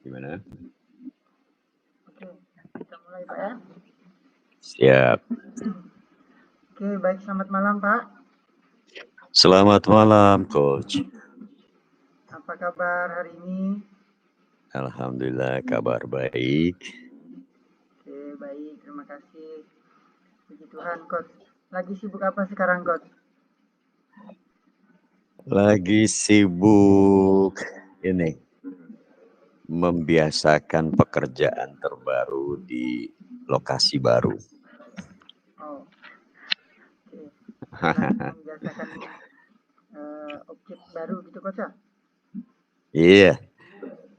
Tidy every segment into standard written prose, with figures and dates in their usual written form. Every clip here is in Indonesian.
Gimana? Oke, kita mulai Pak ya. Siap. Oke, baik, selamat malam Pak. Selamat malam, Coach. Apa kabar hari ini? Alhamdulillah, kabar baik. Oke, baik, terima kasih. Puji Tuhan, Coach. Lagi sibuk apa sekarang, Coach? Lagi sibuk ini, membiasakan pekerjaan terbaru di lokasi baru. Oh, oke. Lagi membiasakan objek baru gitu, Coach ya? Iya,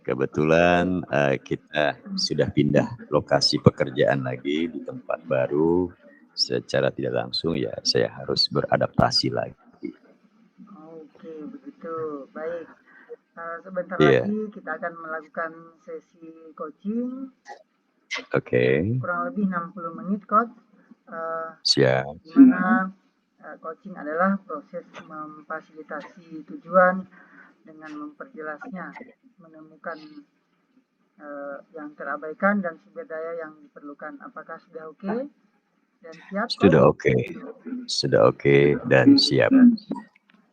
kebetulan kita sudah pindah lokasi pekerjaan lagi di tempat baru. Secara tidak langsung ya saya harus beradaptasi lagi. Oke, begitu. Baik. Sebentar Iya, lagi kita akan melakukan sesi coaching oke, kurang lebih 60 menit, Coach. siap. Di mana coaching adalah proses memfasilitasi tujuan dengan memperjelasnya, menemukan yang terabaikan dan sumber daya yang diperlukan. Apakah sudah oke dan siap, Coach? Sudah oke dan siap.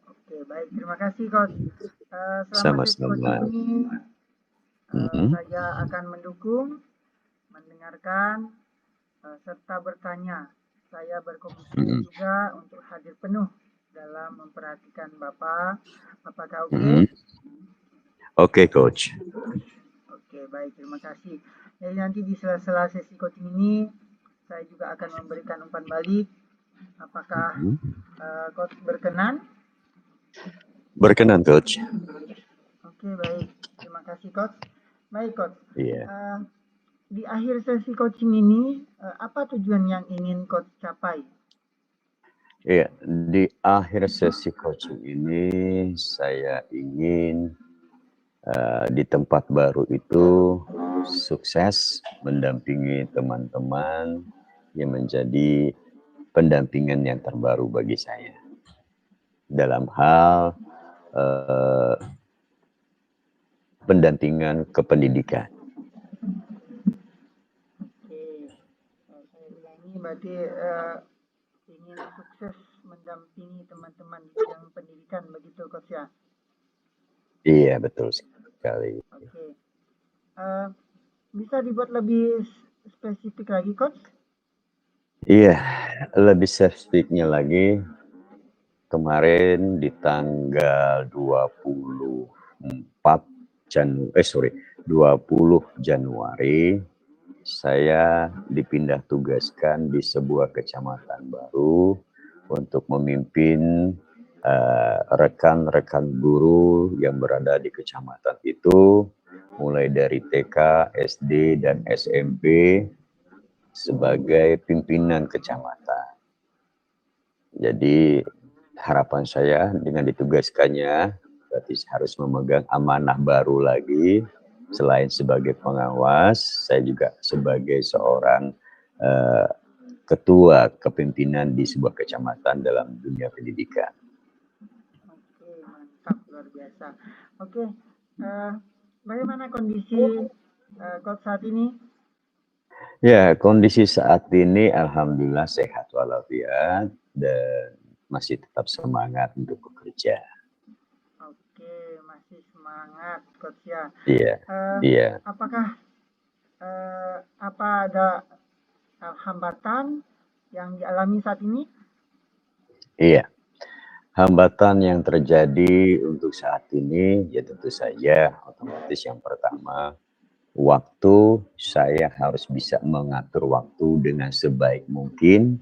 Oke, baik. Terima kasih, Coach. Selama sesi Sama-sama. coaching ini, saya akan mendukung, mendengarkan, serta bertanya. Saya berkomitmen juga untuk hadir penuh dalam memperhatikan Bapak. Apakah oke? Oke, Coach. Oke, baik. Terima kasih. Jadi nanti di sela-sela sesi coaching ini, saya juga akan memberikan umpan balik. Apakah Coach berkenan? Berkenan, Coach. Oke, baik. Terima kasih, Coach. Baik, Coach. Iya. Di akhir sesi coaching ini, apa tujuan yang ingin Coach capai? Iya, di akhir sesi coaching ini saya ingin di tempat baru itu sukses mendampingi teman-teman yang menjadi pendampingan yang terbaru bagi saya dalam hal pendampingan kependidikan. Oke, saya ulangi berarti ingin sukses mendampingi teman-teman di bidang pendidikan begitu, Coach ya? Iya, betul sekali. Oke. Bisa dibuat lebih spesifik lagi, Coach? Iya, lebih spesifiknya lagi, kemarin di tanggal 20 Januari, saya dipindah tugaskan di sebuah kecamatan baru untuk memimpin rekan-rekan guru yang berada di kecamatan itu, mulai dari TK, SD, dan SMP, sebagai pimpinan kecamatan. Jadi harapan saya dengan ditugaskannya berarti harus memegang amanah baru lagi. Selain sebagai pengawas, saya juga sebagai seorang ketua kepemimpinan di sebuah kecamatan dalam dunia pendidikan. Oke, mantap, luar biasa. Oke, bagaimana kondisi Coach saat ini? Ya, kondisi saat ini alhamdulillah sehat walafiat dan masih tetap semangat untuk bekerja. Oke, masih semangat, Coach ya. Iya. Apakah apa ada hambatan yang dialami saat ini? Iya. Hambatan yang terjadi untuk saat ini ya tentu saja otomatis yang pertama, waktu. Saya harus bisa mengatur waktu dengan sebaik mungkin.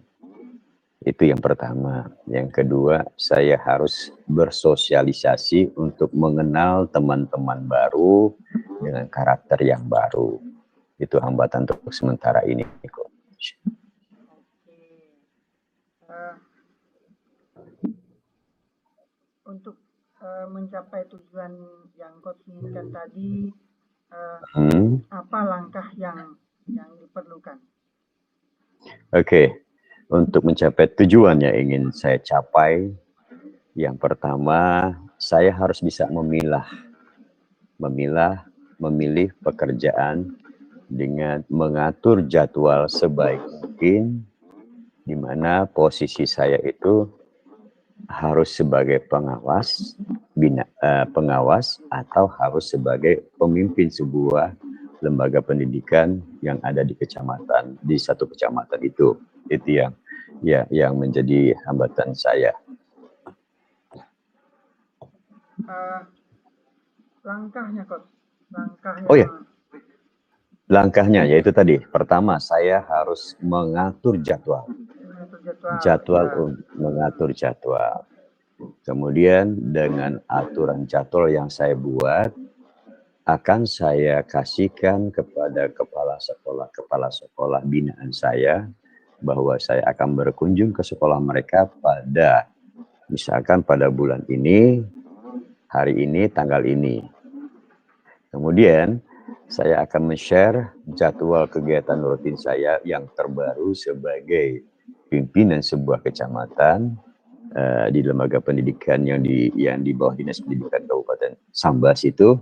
Itu yang pertama. Yang kedua, saya harus bersosialisasi untuk mengenal teman-teman baru dengan karakter yang baru. Itu hambatan untuk sementara ini, Coach. Oke. Untuk mencapai tujuan yang Coach inginkan tadi, apa langkah yang diperlukan? Oke. Untuk mencapai tujuan yang ingin saya capai, yang pertama, saya harus bisa memilah memilih pekerjaan dengan mengatur jadwal sebaik mungkin, di mana posisi saya itu harus sebagai pengawas atau harus sebagai pemimpin sebuah lembaga pendidikan yang ada di satu kecamatan itu yang menjadi hambatan saya. Langkahnya, Coach. Langkahnya yaitu tadi, pertama saya harus mengatur jadwal. Mengatur jadwal. Kemudian dengan aturan jadwal yang saya buat, akan saya kasihkan kepada kepala sekolah binaan saya, bahwa saya akan berkunjung ke sekolah mereka misalkan pada bulan ini, hari ini, tanggal ini. Kemudian saya akan men-share jadwal kegiatan rutin saya yang terbaru sebagai pimpinan sebuah kecamatan di lembaga pendidikan yang di bawah Dinas Pendidikan Kabupaten Sambas itu.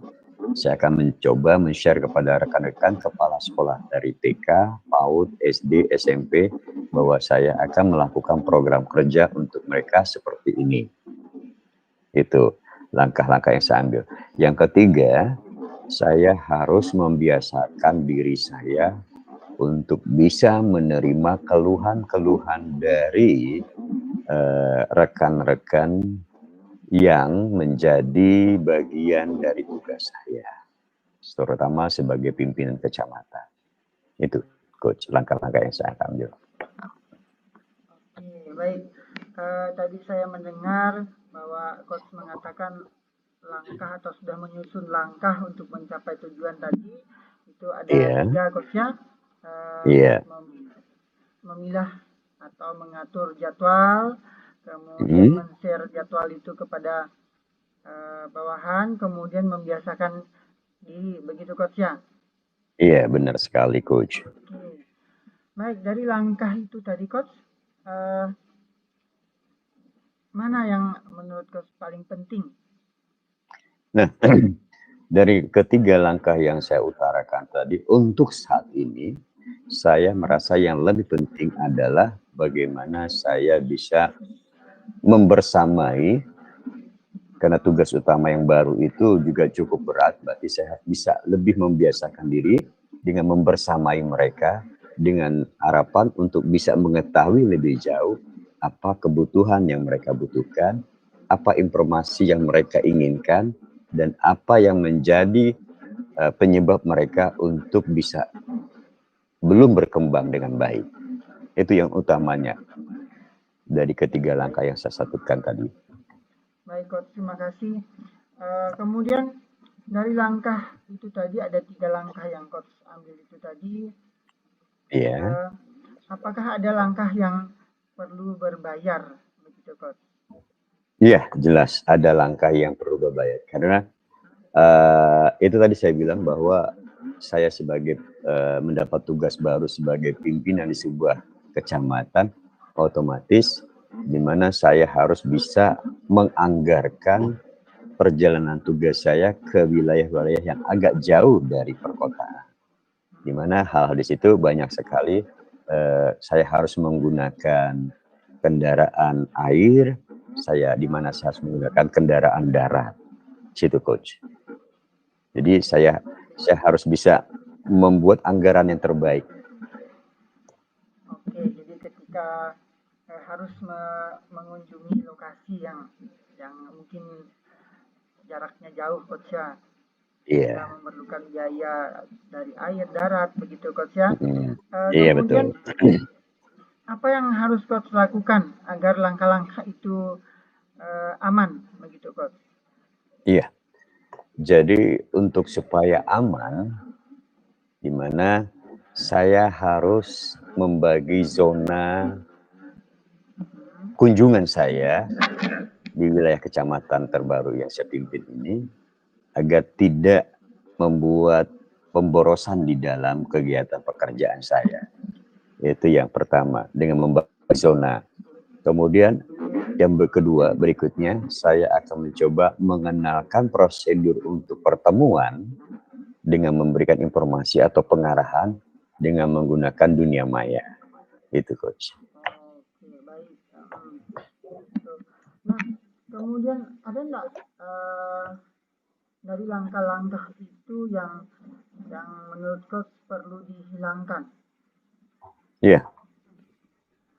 Saya akan mencoba men-share kepada rekan-rekan kepala sekolah dari TK, PAUD, SD, SMP, bahwa saya akan melakukan program kerja untuk mereka seperti ini. Itu langkah-langkah yang saya ambil. Yang ketiga, saya harus membiasakan diri saya untuk bisa menerima keluhan-keluhan dari rekan-rekan yang menjadi bagian dari tugas saya, terutama sebagai pimpinan kecamatan. Itu, Coach, langkah-langkah yang saya ambil. Oke, baik. Tadi saya mendengar bahwa Coach mengatakan langkah atau sudah menyusun langkah untuk mencapai tujuan tadi. Itu ada 3, Coach ya. Memilah atau mengatur jadwal, kemudian men-share jadwal itu kepada bawahan, kemudian membiasakan diri, begitu Coach ya? Iya, benar sekali Coach. Oke. Baik, dari langkah itu tadi Coach, mana yang menurut Coach paling penting? Nah, dari ketiga langkah yang saya utarakan tadi, untuk saat ini, saya merasa yang lebih penting adalah bagaimana saya bisa membersamai, karena tugas utama yang baru itu juga cukup berat, berarti saya bisa lebih membiasakan diri dengan membersamai mereka, dengan harapan untuk bisa mengetahui lebih jauh apa kebutuhan yang mereka butuhkan, apa informasi yang mereka inginkan, dan apa yang menjadi penyebab mereka untuk bisa belum berkembang dengan baik. Itu yang utamanya dari ketiga langkah yang saya satukan tadi. Baik Coach, terima kasih. Kemudian dari langkah itu tadi ada 3 langkah yang Coach ambil itu tadi. Iya. Apakah ada langkah yang perlu berbayar, begitu Coach? Iya, jelas ada langkah yang perlu berbayar. Karena itu tadi saya bilang bahwa saya sebagai mendapat tugas baru sebagai pimpinan di sebuah kecamatan, otomatis di mana saya harus bisa menganggarkan perjalanan tugas saya ke wilayah-wilayah yang agak jauh dari perkotaan. Di mana hal di situ banyak sekali saya harus menggunakan kendaraan air, di mana saya harus menggunakan kendaraan darat. Situ Coach. Jadi saya harus bisa membuat anggaran yang terbaik. Oke, jadi ketika harus mengunjungi lokasi yang mungkin jaraknya jauh Coach ya. Iya. Memerlukan biaya dari air, darat, begitu Coach ya. Iya, betul. Apa yang harus Coach lakukan agar langkah-langkah itu aman, begitu Coach? Iya. Jadi untuk supaya aman, di mana saya harus membagi zona kunjungan saya di wilayah kecamatan terbaru yang saya pimpin ini, agar tidak membuat pemborosan di dalam kegiatan pekerjaan saya. Itu yang pertama, dengan membagi zona. Kemudian yang kedua, berikutnya saya akan mencoba mengenalkan prosedur untuk pertemuan dengan memberikan informasi atau pengarahan dengan menggunakan dunia maya. Itu coach. Oke, baik. Nah, kemudian ada nggak dari langkah-langkah itu yang menurut coach perlu dihilangkan? Iya.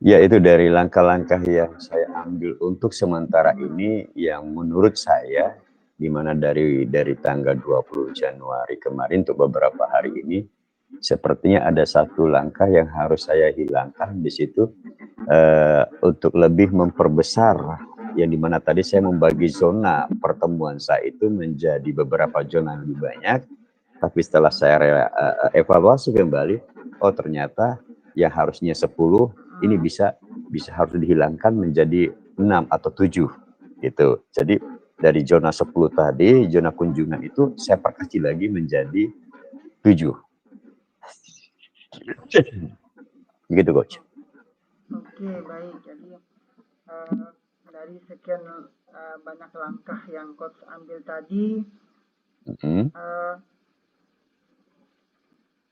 Ya, itu dari langkah-langkah yang saya ambil untuk sementara ini yang menurut saya, di mana dari tanggal 20 Januari kemarin untuk beberapa hari ini, sepertinya ada satu langkah yang harus saya hilangkan di situ untuk lebih memperbesar, yang dimana tadi saya membagi zona pertemuan saya itu menjadi beberapa zona lebih banyak, tapi setelah saya evaluasi kembali, oh ternyata yang harusnya 10 ini bisa harus dihilangkan menjadi 6 atau 7 gitu. Jadi dari zona 10 tadi, zona kunjungan itu saya perkecil lagi menjadi 7. Gitu coach. Oke, baik. Jadi dari sekian banyak langkah yang coach ambil tadi,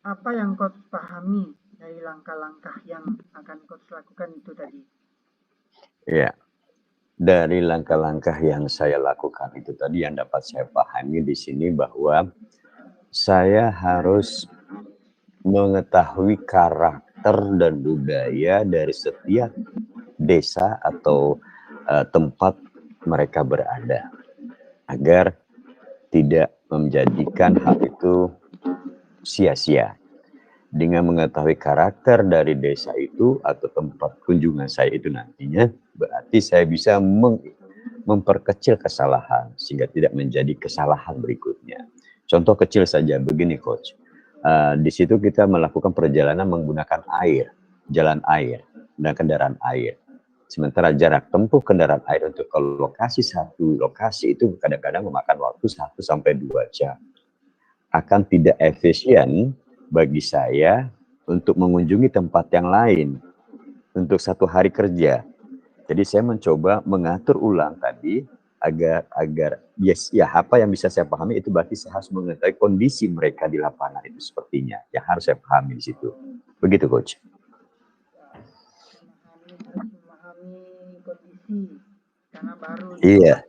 apa yang coach pahami dari langkah-langkah yang akan coach lakukan itu tadi? Ya, dari langkah-langkah yang saya lakukan itu tadi yang dapat saya pahami di sini bahwa saya harus mengetahui karakter dan budaya dari setiap desa atau tempat mereka berada, agar tidak menjadikan hal itu sia-sia. Dengan mengetahui karakter dari desa itu atau tempat kunjungan saya itu nantinya, berarti saya bisa memperkecil kesalahan sehingga tidak menjadi kesalahan berikutnya. Contoh kecil saja begini coach, di situ kita melakukan perjalanan menggunakan air, jalan air dan kendaraan air. Sementara jarak tempuh kendaraan air untuk ke satu lokasi itu kadang-kadang memakan waktu 1 sampai 2 jam. Akan tidak efisien bagi saya untuk mengunjungi tempat yang lain untuk 1 hari kerja. Jadi saya mencoba mengatur ulang tadi agar ya apa yang bisa saya pahami itu berarti saya harus mengetahui kondisi mereka di lapangan itu sepertinya. Yang harus saya pahami di situ. Begitu coach. Memahami kondisi karena baru. Iya.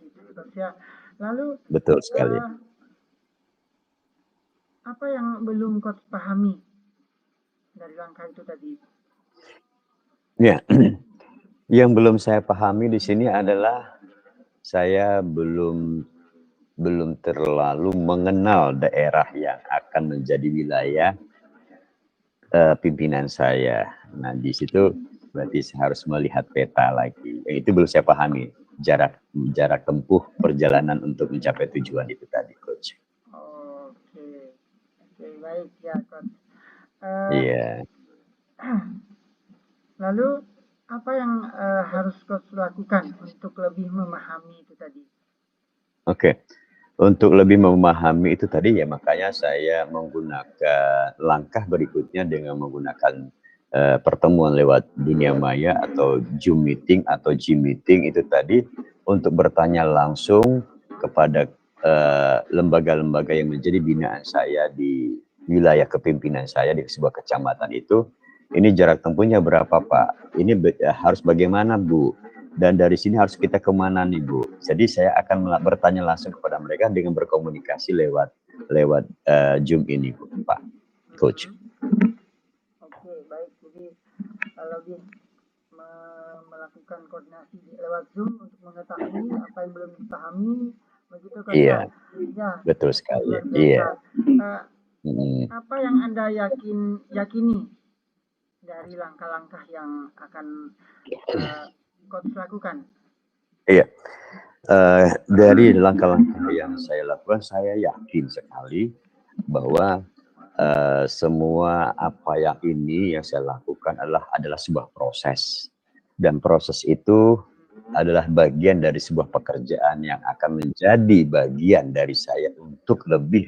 Lalu betul sekali. Apa yang belum coach pahami dari langkah itu tadi? Ya, yang belum saya pahami di sini adalah saya belum terlalu mengenal daerah yang akan menjadi wilayah pimpinan saya. Nah, di situ berarti saya harus melihat peta lagi. Itu belum saya pahami, jarak tempuh perjalanan untuk mencapai tujuan itu tadi, coach. Oke, baik ya, coach. Iya. Lalu apa yang harus coach lakukan untuk lebih memahami itu tadi? Oke. Untuk lebih memahami itu tadi ya makanya saya menggunakan langkah berikutnya dengan menggunakan pertemuan lewat dunia maya atau Zoom meeting atau G meeting itu tadi untuk bertanya langsung kepada lembaga-lembaga yang menjadi binaan saya di wilayah kepimpinan saya di sebuah kecamatan itu. Ini jarak tempuhnya berapa Pak? Ini harus bagaimana Bu? Dan dari sini harus kita kemana nih Bu? Jadi saya akan bertanya langsung kepada mereka dengan berkomunikasi lewat Zoom ini Bu, Pak Coach. Oke, baik. Jadi lebih melakukan koordinasi lewat Zoom untuk mengetahui apa yang belum dipahami, begitu kan? Iya, ya, betul sekali. Iya. Apa yang Anda yakini dari langkah-langkah yang akan coach lakukan? Iya, dari langkah-langkah yang saya lakukan, saya yakin sekali bahwa semua apa yang saya lakukan adalah sebuah proses, dan proses itu adalah bagian dari sebuah pekerjaan yang akan menjadi bagian dari saya untuk lebih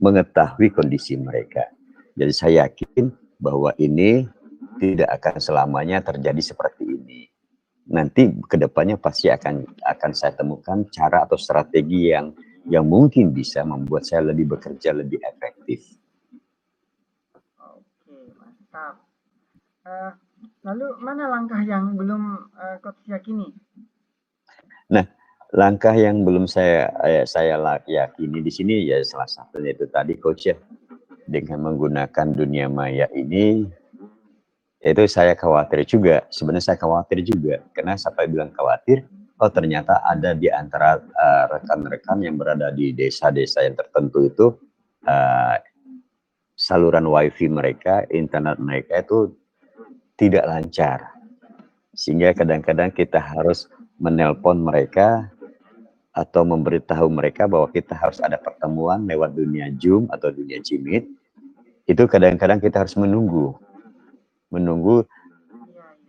mengetahui kondisi mereka. Jadi saya yakin bahwa ini tidak akan selamanya terjadi seperti ini. Nanti kedepannya pasti akan saya temukan cara atau strategi yang yang mungkin bisa membuat saya lebih bekerja lebih efektif. Oke, mantap. Lalu mana langkah yang belum Coach yakini? Nah, langkah yang belum saya yakini di sini ya salah satunya itu tadi Coach ya, dengan menggunakan dunia maya ini, itu saya khawatir juga. Sebenarnya saya khawatir juga, karena sampai bilang khawatir, oh ternyata ada di antara rekan-rekan yang berada di desa-desa yang tertentu itu saluran wifi mereka, internet mereka itu tidak lancar. Sehingga kadang-kadang kita harus menelpon mereka atau memberitahu mereka bahwa kita harus ada pertemuan lewat dunia Zoom atau dunia Jimit. Itu kadang-kadang kita harus menunggu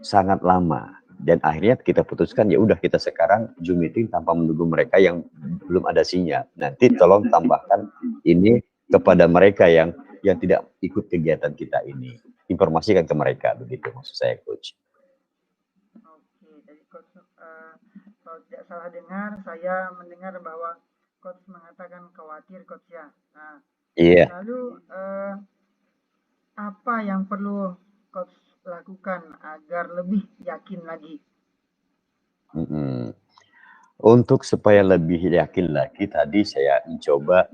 sangat lama, dan akhirnya kita putuskan ya udah kita sekarang Zoom meeting tanpa menunggu mereka yang belum ada sinyal. Nanti tolong tambahkan ini kepada mereka yang tidak ikut kegiatan kita ini, informasikan ke mereka, begitu maksud saya Coach. Oke, jadi Coach kalau tidak salah dengar, saya mendengar bahwa Coach mengatakan khawatir Coach ya. Nah, Iya. lalu apa yang perlu Coach lakukan agar lebih yakin lagi? Untuk supaya lebih yakin lagi, tadi saya mencoba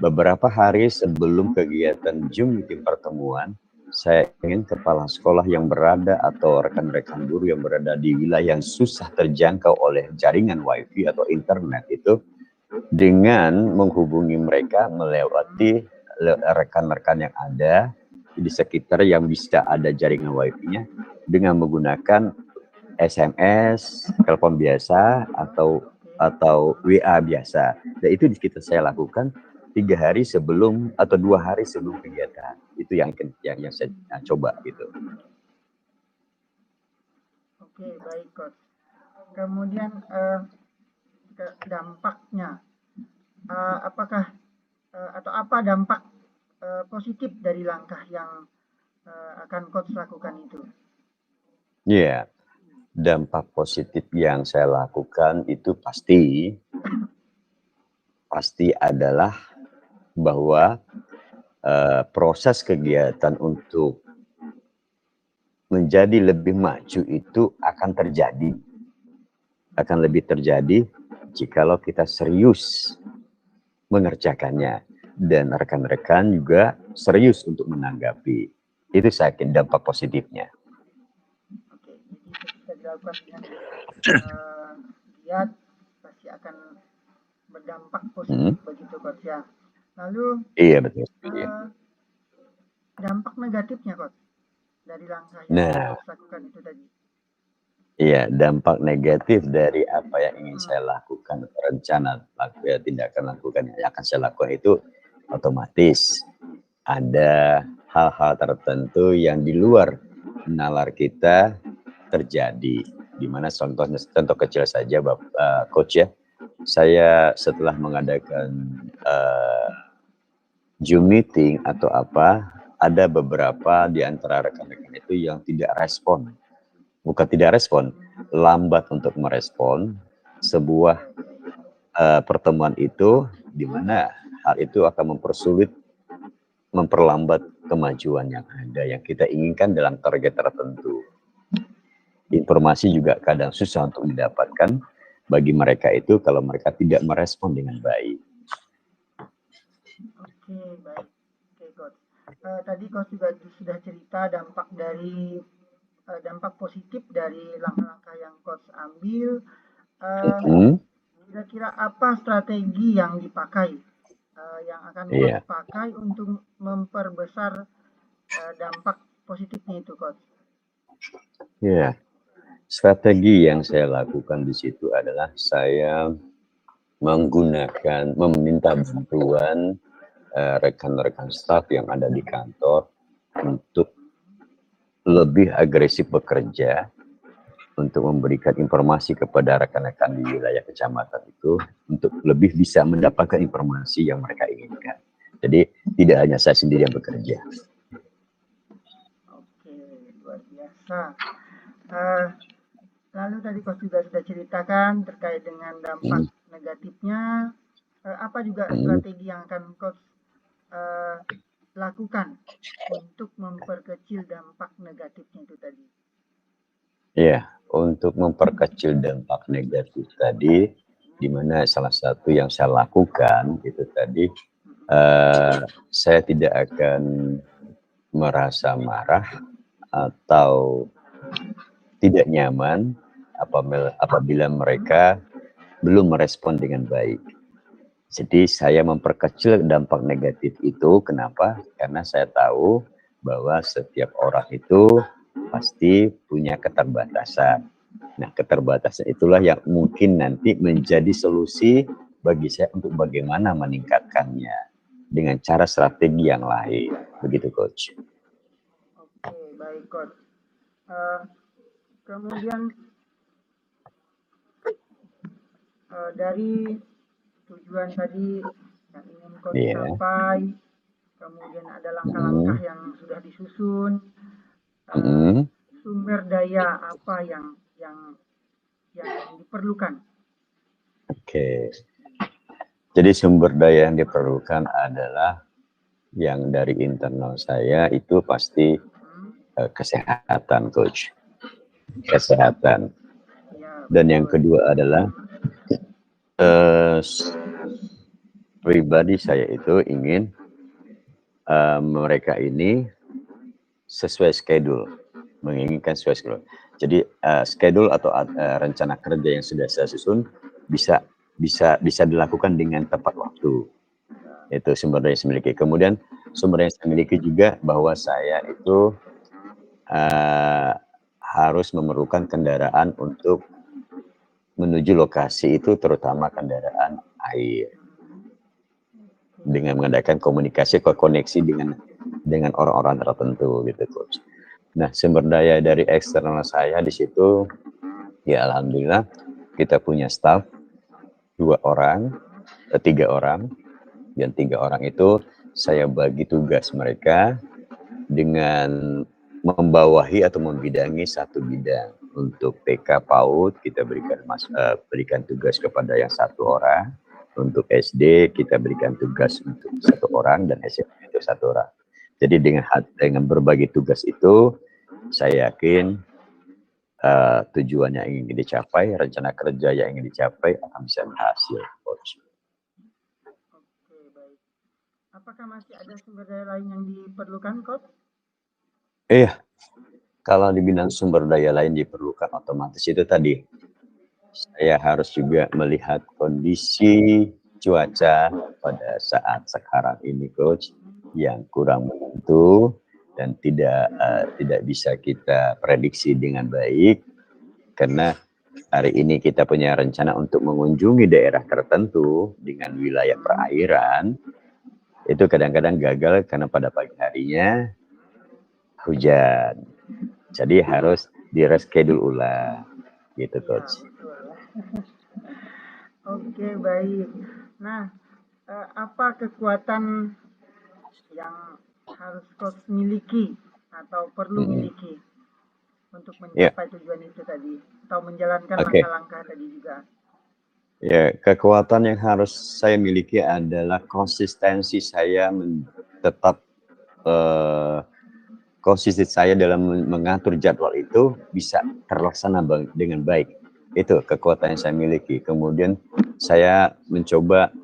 beberapa hari sebelum kegiatan Zoom meeting pertemuan, saya ingin kepala sekolah yang berada atau rekan-rekan guru yang berada di wilayah yang susah terjangkau oleh jaringan wifi atau internet itu, dengan menghubungi mereka melewati rekan-rekan yang ada di sekitar yang bisa ada jaringan wifi-nya dengan menggunakan SMS, telepon biasa atau WA biasa. Dan itu kita saya lakukan 3 hari sebelum atau 2 hari sebelum kegiatan. Itu yang saya coba gitu. Oke, baik Coach. Kemudian dampaknya, apakah atau apa dampak positif dari langkah yang akan Coach lakukan itu? Iya, dampak positif yang saya lakukan itu pasti adalah bahwa proses kegiatan untuk menjadi lebih maju itu akan lebih terjadi jikalau kita serius mengerjakannya dan rekan-rekan juga serius untuk menanggapi. Itu saya yakin dampak positifnya. Oke, jadi ketika dilakukan dengan giat pasti akan berdampak positif begitu Coach ya. Lalu iya betul. Dampak negatifnya Coach dari langkah yang Coach lakukan itu tadi. Iya, dampak negatif dari apa yang ingin saya lakukan, rencana tindakan lakukan yang akan saya lakukan itu otomatis ada hal-hal tertentu yang di luar nalar kita terjadi. Di mana contoh kecil saja Coach ya, saya setelah mengadakan Zoom meeting atau apa, ada beberapa di antara rekan-rekan itu yang tidak respon. Bukan tidak respon, lambat untuk merespon sebuah pertemuan itu, di mana hal itu akan memperlambat kemajuan yang ada, yang kita inginkan dalam target tertentu. Informasi juga kadang susah untuk didapatkan bagi mereka itu kalau mereka tidak merespon dengan baik. Oke, baik. Oke, Coach. Tadi Coach juga sudah cerita dampak positif dari langkah-langkah yang Coach ambil. Kira-kira apa strategi yang dipakai, yang akan Coach pakai untuk memperbesar dampak positifnya itu, Coach? Ya, strategi yang saya lakukan di situ adalah saya meminta bantuan rekan-rekan staf yang ada di kantor untuk lebih agresif bekerja untuk memberikan informasi kepada rekan-rekan di wilayah kecamatan itu untuk lebih bisa mendapatkan informasi yang mereka inginkan. Jadi tidak hanya saya sendiri yang bekerja. Oke, luar biasa. Lalu tadi Coach juga sudah ceritakan terkait dengan dampak negatifnya. apa juga strategi yang akan coach lakukan untuk memperkecil dampak negatifnya itu tadi? Ya, untuk memperkecil dampak negatif tadi, di mana salah satu yang saya lakukan itu tadi, saya tidak akan merasa marah atau tidak nyaman apabila mereka belum merespon dengan baik. Jadi saya memperkecil dampak negatif itu. Kenapa? Karena saya tahu bahwa setiap orang itu pasti punya keterbatasan. Nah, keterbatasan itulah yang mungkin nanti menjadi solusi bagi saya untuk bagaimana meningkatkannya dengan cara strategi yang lain. Begitu, Coach. Oke, baik, Coach. Kemudian dari tujuan tadi yang ingin Coach capai, kemudian ada langkah-langkah yang sudah disusun, sumber daya apa yang diperlukan? Oke. Jadi sumber daya yang diperlukan adalah yang dari internal saya itu pasti kesehatan, Coach. Kesehatan. Dan yang kedua adalah pribadi saya itu ingin mereka ini sesuai schedule, menginginkan sesuai schedule. Jadi schedule atau rencana kerja yang sudah saya susun bisa dilakukan dengan tepat waktu. Itu sumber daya yang saya miliki. Kemudian sumber daya yang saya miliki juga bahwa saya itu harus memerlukan kendaraan untuk menuju lokasi itu, terutama kendaraan air, dengan mengadakan komunikasi, koneksi dengan orang-orang tertentu gitu, Coach. Nah, sumber daya dari eksternal saya di situ, ya alhamdulillah kita punya staff 3 orang, dan 3 orang itu saya bagi tugas mereka dengan membawahi atau membidangi satu bidang. Untuk TK PAUD kita berikan tugas kepada yang 1 orang. Untuk SD kita berikan tugas untuk 1 orang dan SMP itu 1 orang. Jadi dengan berbagi tugas itu, saya yakin tujuan yang ingin dicapai, rencana kerja yang ingin dicapai akan bisa berhasil, Coach. Oke, baik. Apakah masih ada sumber daya lain yang diperlukan, Coach? Iya. Kalau di bidang sumber daya lain diperlukan, otomatis itu tadi saya harus juga melihat kondisi cuaca pada saat sekarang ini, Coach, yang kurang menentu dan tidak bisa kita prediksi dengan baik, karena hari ini kita punya rencana untuk mengunjungi daerah tertentu dengan wilayah perairan. Itu kadang-kadang gagal karena pada pagi harinya hujan. Jadi harus di-reschedule ulang, gitu, Coach. Oke, baik. Nah, apa kekuatan yang harus Coach miliki atau perlu miliki untuk mencapai tujuan itu tadi, atau menjalankan langkah-langkah tadi juga? Ya, kekuatan yang harus saya miliki adalah konsistensi saya tetap konsistensi saya dalam mengatur jadwal itu bisa terlaksana dengan baik. Itu kekuatan yang saya miliki. Kemudian saya mencoba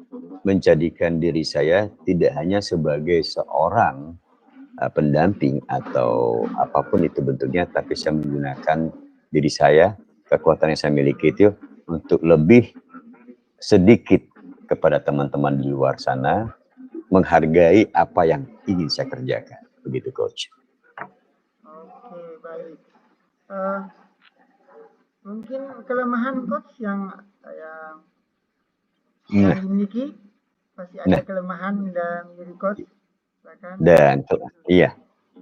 menjadikan diri saya tidak hanya sebagai seorang pendamping atau apapun itu bentuknya, tapi saya menggunakan diri saya, kekuatan yang saya miliki itu untuk lebih sedikit kepada teman-teman di luar sana, menghargai apa yang ingin saya kerjakan. Begitu, Coach. Oke, baik. Mungkin kelemahan Coach yang dimiliki, pasti ada kelemahan dan diri Coach. Dan iya,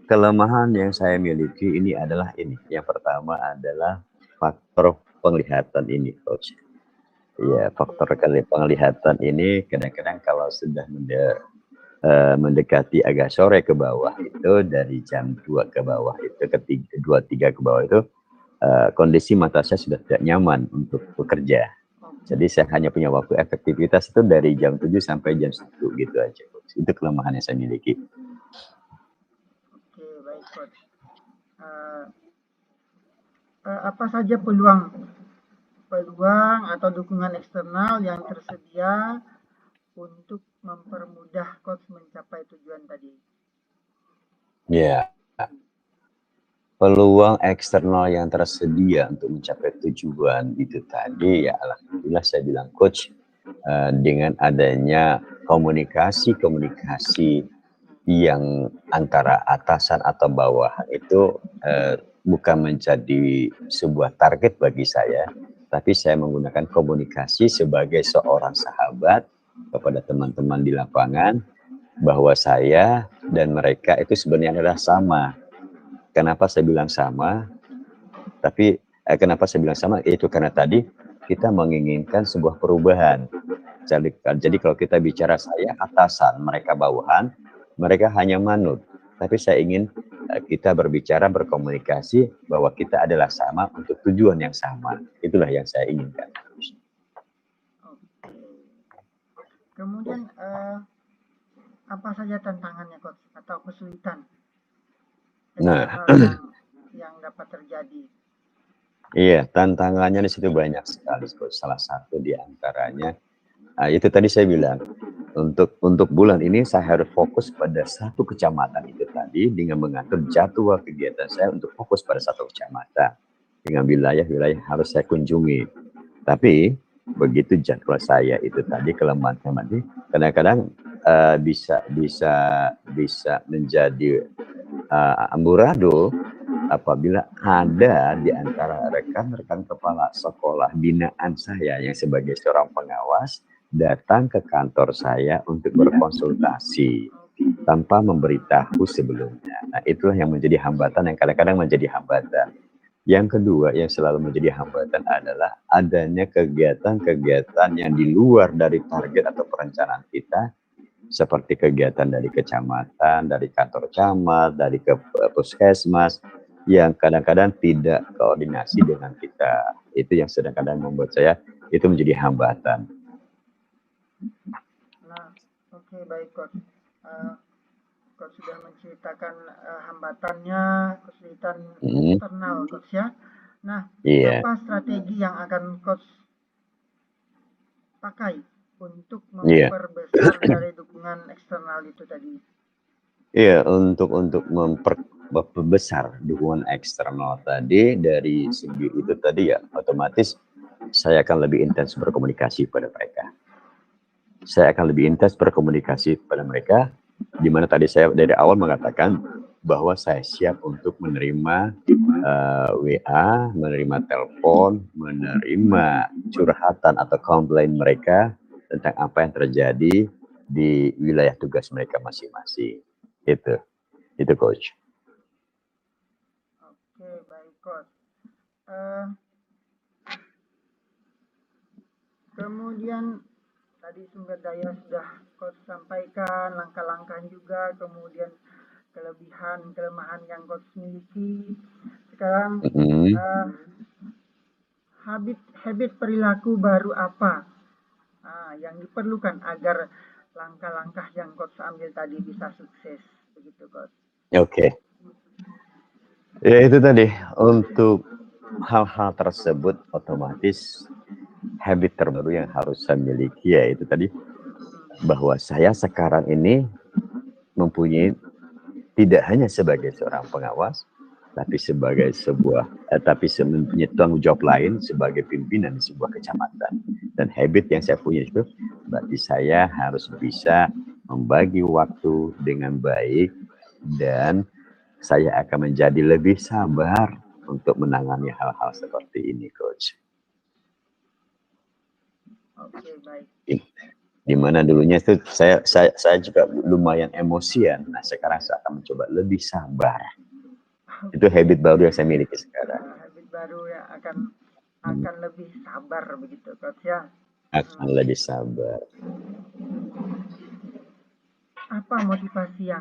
kelemahan yang saya miliki ini adalah ini. Yang pertama adalah faktor penglihatan ini, Coach. Iya, faktor penglihatan ini kadang-kadang kalau sudah mendekati agak sore ke bawah itu, dari jam 2 ke bawah itu, 2-3 ke bawah itu, kondisi mata saya sudah tidak nyaman untuk bekerja. Jadi saya hanya punya waktu efektivitas itu dari jam 7 sampai jam 1 gitu aja, Coach. Itu kelemahan yang saya miliki. Oke, baik Coach. Apa saja peluang atau dukungan eksternal yang tersedia untuk mempermudah Coach mencapai tujuan tadi? Ya, peluang eksternal yang tersedia untuk mencapai tujuan itu tadi ya alhamdulillah saya bilang Coach, dengan adanya komunikasi yang antara atasan atau bawahan itu bukan menjadi sebuah target bagi saya, tapi saya menggunakan komunikasi sebagai seorang sahabat kepada teman-teman di lapangan bahwa saya dan mereka itu sebenarnya adalah sama. Kenapa saya bilang sama? Tapi kenapa saya bilang sama? Itu karena tadi kita menginginkan sebuah perubahan. Jadi kalau kita bicara saya atasan, mereka bawahan, mereka hanya manut. Tapi saya ingin kita berbicara, berkomunikasi bahwa kita adalah sama untuk tujuan yang sama. Itulah yang saya inginkan. Oke. Kemudian apa saja tantangannya Coach atau kesulitan eksternal yang dapat terjadi? Iya, tantangannya di situ banyak sekali. Salah satu di antaranya, itu tadi saya bilang, untuk bulan ini saya harus fokus pada satu kecamatan itu tadi dengan mengatur jadwal kegiatan saya untuk fokus pada satu kecamatan dengan wilayah-wilayah harus saya kunjungi. Tapi begitu jadwal saya itu tadi kelemahan kadang-kadang bisa menjadi amburadul apabila ada di antara rekan-rekan kepala sekolah binaan saya yang sebagai seorang pengawas datang ke kantor saya untuk berkonsultasi tanpa memberitahu sebelumnya. Nah, itulah yang menjadi hambatan yang kadang-kadang menjadi hambatan. Yang kedua yang selalu menjadi hambatan adalah adanya kegiatan-kegiatan yang di luar dari target atau perencanaan kita, seperti kegiatan dari kecamatan, dari kantor camat, dari puskesmas, yang kadang-kadang tidak koordinasi dengan kita. Itu yang kadang-kadang membuat saya itu menjadi hambatan. Nah, oke, baik Coach. Coach sudah menceritakan hambatannya, kesulitan eksternal Coach ya. Nah, apa strategi yang akan Coach pakai untuk memperbesar dari dukungan eksternal itu tadi? Iya, untuk memperbesar dukungan eksternal tadi dari segi itu tadi ya otomatis saya akan lebih intens berkomunikasi pada mereka. Saya akan lebih intens berkomunikasi pada mereka, di mana tadi saya dari awal mengatakan bahwa saya siap untuk menerima WA, menerima telepon, menerima curhatan atau komplain mereka tentang apa yang terjadi di wilayah tugas mereka masing-masing. Itu Coach. Oke, baik Coach. Kemudian tadi sumber daya sudah Coach sampaikan, langkah-langkah juga, kemudian kelebihan, kelemahan yang Coach miliki. Sekarang habit perilaku baru apa yang diperlukan agar langkah-langkah yang Coach ambil tadi bisa sukses, begitu Coach? Oke. Ya itu tadi, untuk hal-hal tersebut otomatis habit terbaru yang harus saya miliki ya itu tadi bahwa saya sekarang ini mempunyai tidak hanya sebagai seorang pengawas tapi sebagai mempunyai tanggung jawab lain sebagai pimpinan di sebuah kecamatan. Dan habit yang saya punya itu berarti saya harus bisa membagi waktu dengan baik dan saya akan menjadi lebih sabar untuk menangani hal-hal seperti ini, Coach. Oke, baik. Dimana dulunya itu saya juga lumayan emosian. Nah, sekarang saya akan mencoba lebih sabar. Itu habit baru yang saya miliki sekarang. Habit baru yang akan lebih sabar begitu, Coach ya. Akan lebih sabar. Apa motivasi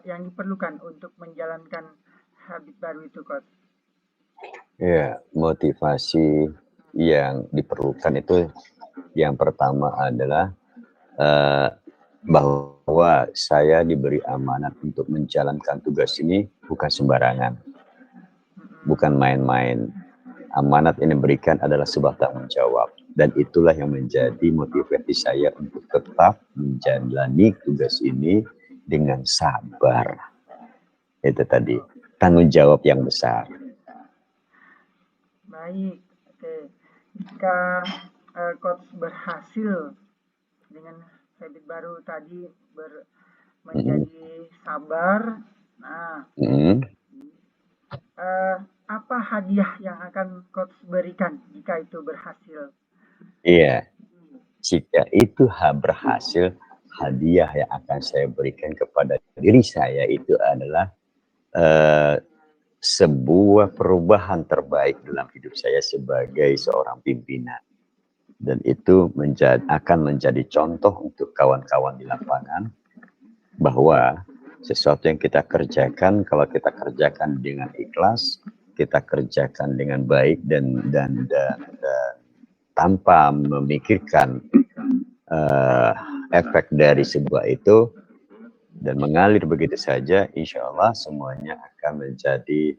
yang diperlukan untuk menjalankan habit baru itu, Coach? Ya, motivasi yang diperlukan itu yang pertama adalah bahwa saya diberi amanat untuk menjalankan tugas ini bukan sembarangan, bukan main-main. Amanat yang diberikan adalah sebuah tanggung jawab, dan itulah yang menjadi motivasi saya untuk tetap menjalani tugas ini dengan sabar. Itu tadi, tanggung jawab yang besar. Baik, oke. Jika coach berhasil dengan habit baru tadi menjadi sabar, nah apa hadiah yang akan coach berikan jika itu berhasil? Iya, jika itu berhasil, hadiah yang akan saya berikan kepada diri saya itu adalah sebuah perubahan terbaik dalam hidup saya sebagai seorang pimpinan. Dan itu akan menjadi contoh untuk kawan-kawan di lapangan, bahwa sesuatu yang kita kerjakan, kalau kita kerjakan dengan ikhlas, kita kerjakan dengan baik dan tanpa memikirkan efek dari sebuah itu, dan mengalir begitu saja, insya Allah semuanya akan menjadi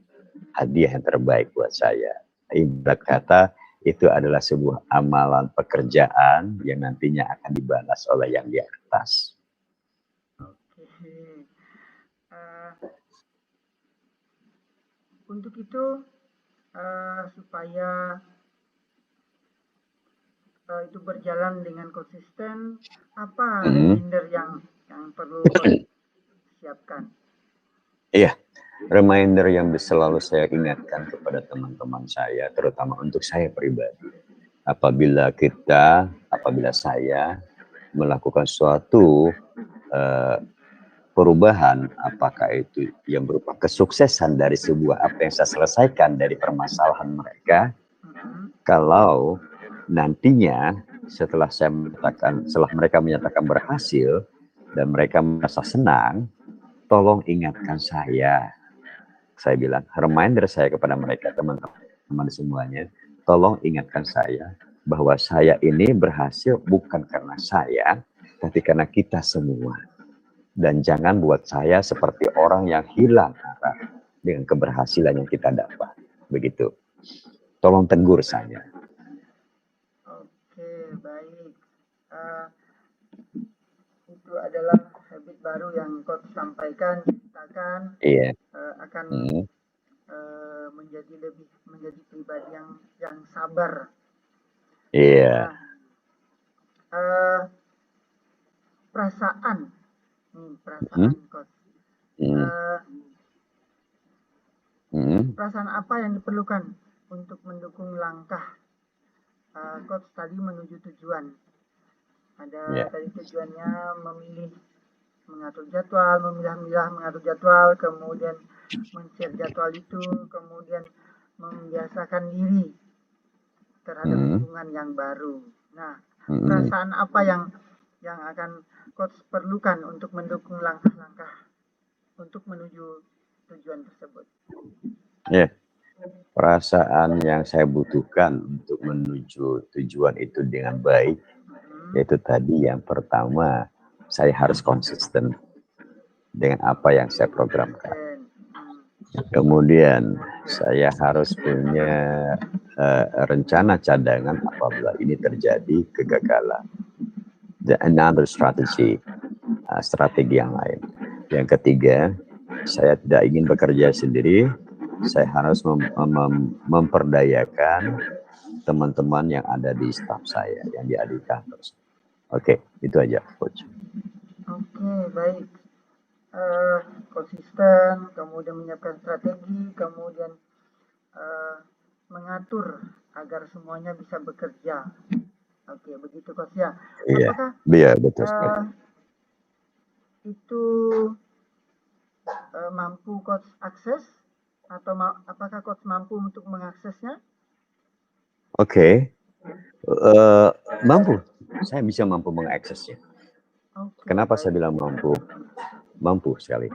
hadiah yang terbaik buat saya. Ibarat kata, itu adalah sebuah amalan pekerjaan yang nantinya akan dibalas oleh yang di atas. Oke. Untuk itu, supaya itu berjalan dengan konsisten, apa reminder yang perlu siapkan? Iya, reminder yang selalu saya ingatkan kepada teman-teman saya, terutama untuk saya pribadi. Apabila saya melakukan suatu perubahan, apakah itu yang berupa kesuksesan dari sebuah apa yang saya selesaikan dari permasalahan mereka, kalau nantinya setelah mereka menyatakan berhasil dan mereka merasa senang, tolong ingatkan saya. Saya bilang, reminder saya kepada mereka, teman-teman semuanya, tolong ingatkan saya bahwa saya ini berhasil bukan karena saya, tapi karena kita semua. Dan jangan buat saya seperti orang yang hilang arah dengan keberhasilan yang kita dapat. Begitu. Tolong tegur saya. Oke, baik. Itu adalah habit baru yang coach sampaikan, ceritakan, akan menjadi pribadi yang sabar. Iya. Perasaan coach. Perasaan apa yang diperlukan untuk mendukung langkah coach tadi menuju tujuan? Ada tadi tujuannya mengatur jadwal, mengatur jadwal, kemudian men-share jadwal itu, kemudian membiasakan diri terhadap lingkungan yang baru. Nah, perasaan apa yang akan coach perlukan untuk mendukung langkah-langkah untuk menuju tujuan tersebut? Perasaan yang saya butuhkan untuk menuju tujuan itu dengan baik, yaitu tadi yang pertama, saya harus konsisten dengan apa yang saya programkan. Kemudian saya harus punya rencana cadangan apabila ini terjadi kegagalan. Another strategy, strategi yang lain. Yang ketiga, saya tidak ingin bekerja sendiri. Saya harus memperdayakan teman-teman yang ada di staf saya, yang di kantor. Oke, itu aja, Coach. Oke, baik. Konsisten, kemudian menyiapkan strategi, kemudian mengatur agar semuanya bisa bekerja. Oke, begitu Coach ya. Apakah betul. Itu mampu Coach akses? Atau apakah Coach mampu untuk mengaksesnya? Oke. Mampu. Saya bisa mampu mengaksesnya. Kenapa saya bilang mampu? Mampu sekali.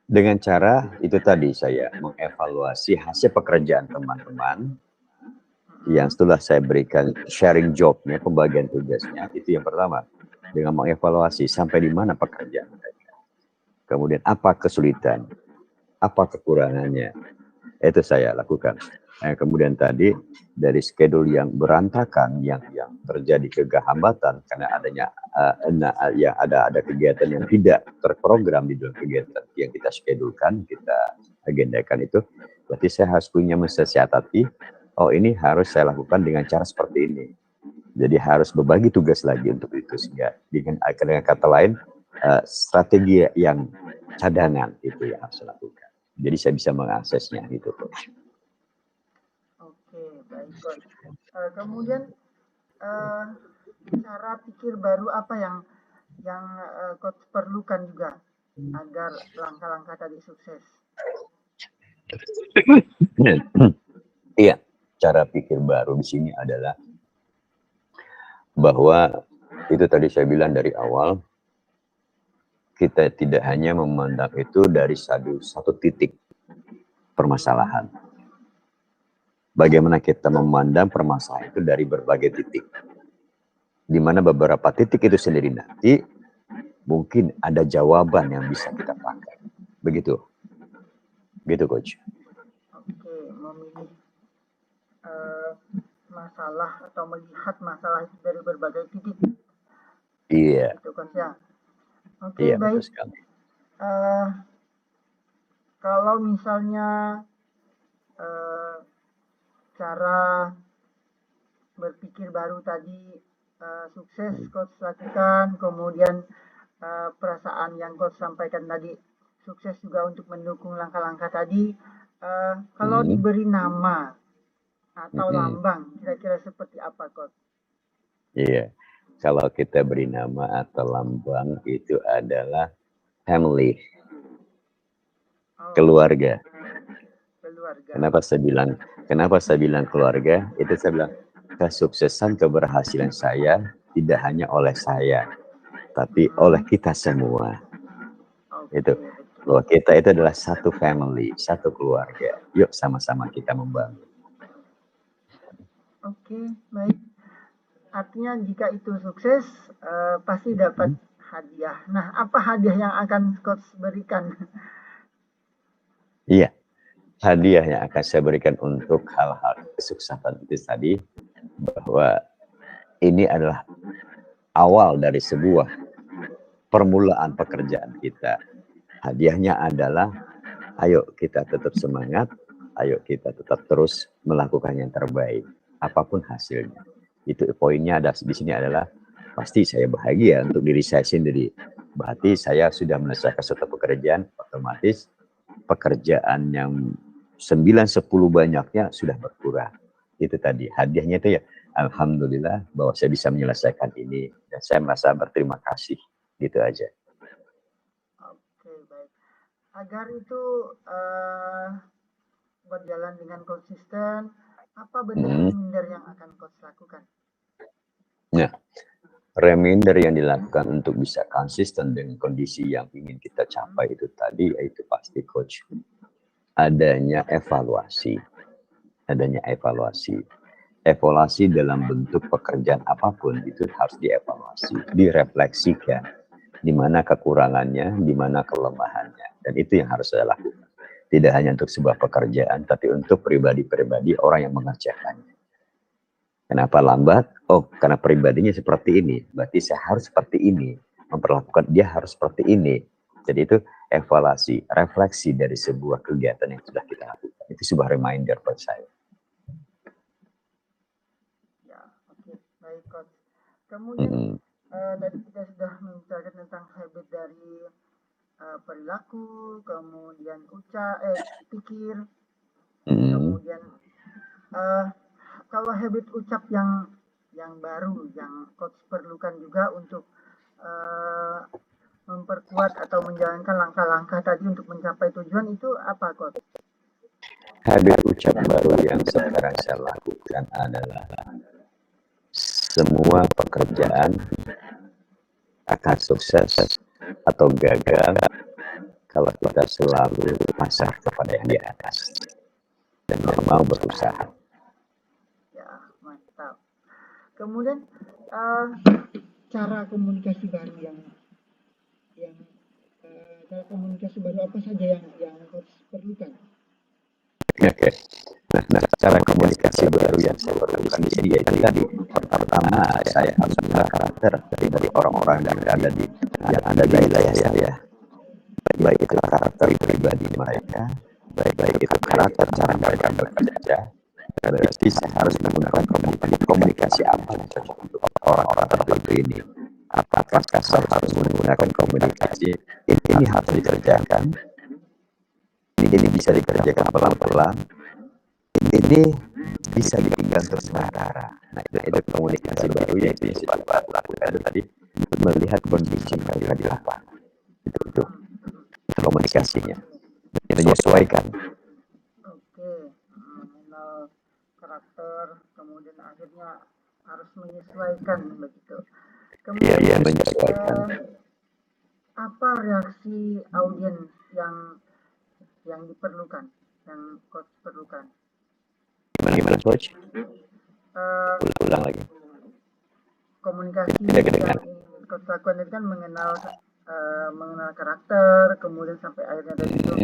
Dengan cara itu tadi saya mengevaluasi hasil pekerjaan teman-teman yang setelah saya berikan sharing jobnya, pembagian tugasnya, itu yang pertama. Dengan mengevaluasi sampai di mana pekerjaan mereka. Kemudian apa kesulitan, apa kekurangannya, itu saya lakukan. Kemudian tadi dari schedule yang berantakan, yang terjadi kehambatan karena adanya ada kegiatan yang tidak terprogram di dalam kegiatan yang kita schedulekan, kita agendakan itu, berarti saya harus punya mensiasati, oh ini harus saya lakukan dengan cara seperti ini. Jadi harus berbagi tugas lagi untuk itu, sehingga dengan kata lain strategi yang cadangan itu yang harus saya lakukan. Jadi saya bisa mengaksesnya gitu, Coach. Oke, baik, Coach. Kemudian cara pikir baru apa yang Coach perlukan juga agar langkah-langkah tadi sukses? Iya, cara pikir baru di sini adalah bahwa itu tadi saya bilang dari awal, kita tidak hanya memandang itu dari satu titik permasalahan. Bagaimana kita memandang permasalahan itu dari berbagai titik. Di mana beberapa titik itu sendiri nanti mungkin ada jawaban yang bisa kita pakai. Begitu. Gitu, Coach. Oke, memilih masalah atau melihat masalah itu dari berbagai titik. Iya. Itu, Coach, ya. Oke, Iya, baik. betul sekali. Kalau misalnya cara berpikir baru tadi sukses Coach lakukan, kemudian perasaan yang Coach sampaikan tadi sukses juga untuk mendukung langkah-langkah tadi. Kalau diberi nama atau lambang, kira-kira seperti apa, Coach? Iya, kalau kita beri nama atau lambang itu adalah family, keluarga. Kenapa saya bilang keluarga? Itu saya bilang kesuksesan, keberhasilan saya tidak hanya oleh saya, tapi oleh kita semua. Itu bahwa kita itu adalah satu family, satu keluarga. Yuk sama-sama kita membangun. Oke, baik. Artinya jika itu sukses, pasti dapat hadiah. Nah, apa hadiah yang akan Coach berikan? Iya, hadiah yang akan saya berikan untuk hal-hal kesuksesan itu tadi, bahwa ini adalah awal dari sebuah permulaan pekerjaan kita. Hadiahnya adalah, ayo kita tetap semangat, ayo kita tetap terus melakukan yang terbaik, apapun hasilnya. Itu poinnya ada di sini adalah, pasti saya bahagia untuk diri saya sendiri. Berarti saya sudah menyelesaikan suatu pekerjaan, otomatis pekerjaan yang 9-10 banyaknya sudah berkurang. Itu tadi, hadiahnya itu ya, alhamdulillah bahwa saya bisa menyelesaikan ini, dan saya merasa berterima kasih, gitu aja. Oke, baik. Agar itu berjalan dengan konsisten, apa bentuk reminder yang akan Coach lakukan? Nah, reminder yang dilakukan untuk bisa konsisten dengan kondisi yang ingin kita capai itu tadi, yaitu pasti, Coach, adanya evaluasi. Evaluasi dalam bentuk pekerjaan apapun itu harus dievaluasi, direfleksikan, di mana kekurangannya, di mana kelemahannya, dan itu yang harus saya lakukan. Tidak hanya untuk sebuah pekerjaan, tapi untuk pribadi-pribadi orang yang mengerjakannya. Kenapa lambat? Oh, karena pribadinya seperti ini, berarti saya harus seperti ini, memperlakukan dia harus seperti ini. Jadi itu evaluasi, refleksi dari sebuah kegiatan yang sudah kita lakukan. Itu sebuah reminder buat saya. Ya, oke, baik, Coach. Kemudian tadi kita sudah membicarakan tentang habit dari perilaku, kemudian pikir, kemudian kalau habit ucap yang baru yang Coach perlukan juga untuk memperkuat atau menjalankan langkah-langkah tadi untuk mencapai tujuan itu apa, Coach? Habit ucap baru yang sekarang saya lakukan adalah semua pekerjaan akan sukses atau gagal kalau kita selalu pasrah kepada yang di atas dan mau berusaha. Ya, mantap. Kemudian cara komunikasi baru yang cara komunikasi baru apa saja yang coach perlukan? Oke. Nah, cara komunikasi baru yang saya perlukan di sini yaitu tadi pertama saya harus mengenal karakter dari orang-orang yang ada di wilayah saya, baik itu karakter pribadi mereka, baik itu karakter cara mereka bekerja. Berarti saya harus menggunakan komunikasi apa yang cocok untuk orang-orang tertentu ini. Apakah saya harus menggunakan komunikasi ini harus dikerjakan, ini bisa dikerjakan pelan-pelan, ini bisa ditinggal terus sementara. Nah, itu komunikasi baru yaitu yang saya lakukan tadi, melihat kondisi mereka di lapangan. Itu komunikasinya, menyesuaikan. Oke, mengenal karakter, kemudian akhirnya harus menyesuaikan begitu. Kemudian Iya, menyesuaikan. Apa reaksi audiens yang diperlukan, yang coach perlukan? Gimana coach? Ulang lagi. Komunikasi yang coach lakukan itu kan mengenal karakter, kemudian sampai akhirnya dari itu.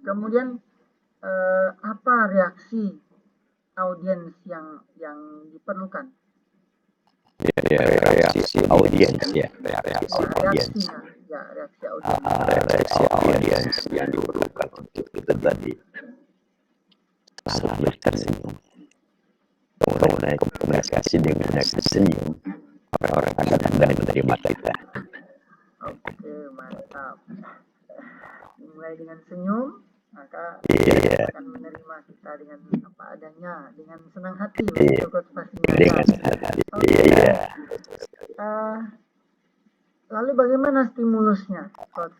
Kemudian apa reaksi audiens yang diperlukan? Reaksi audiens ya. Reaksi audiens yang diperlukan untuk itu tadi. Selalu tersenyum. Mulai komunikasi dengan senyum, orang akan mudah menerima kita. Oke, mantap. Mulai dengan senyum, maka akan menerima kita dengan apa adanya, dengan senang hati. Begitu coach pastinya. Dengan senang hati. Lalu bagaimana stimulusnya, coach?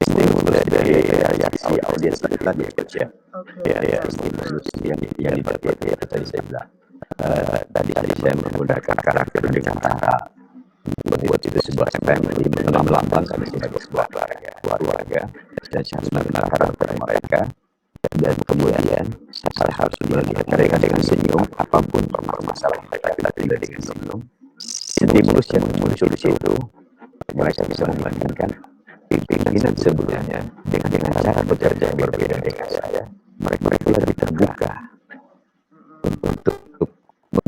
Stimulus dari reaksi audiens tadi ya coach ya. Ya, stimulus yang diperlukan itu tadi saya bilang. Tadi saya menggunakan karakter dengan cara membuat itu sebuah family, melambangkan sebagai sebuah keluarga, dan saya harus mengenal karakter mereka, dan kemudian saya harus melihat mereka dengan senyum, apapun permasalahan mereka tidak dengan senyum. Stimulus yang muncul di situ, mereka bisa membandingkan pimpinan sebelumnya dengan cara bekerja yang berbeda dengan saya. Mereka lebih terbuka untuk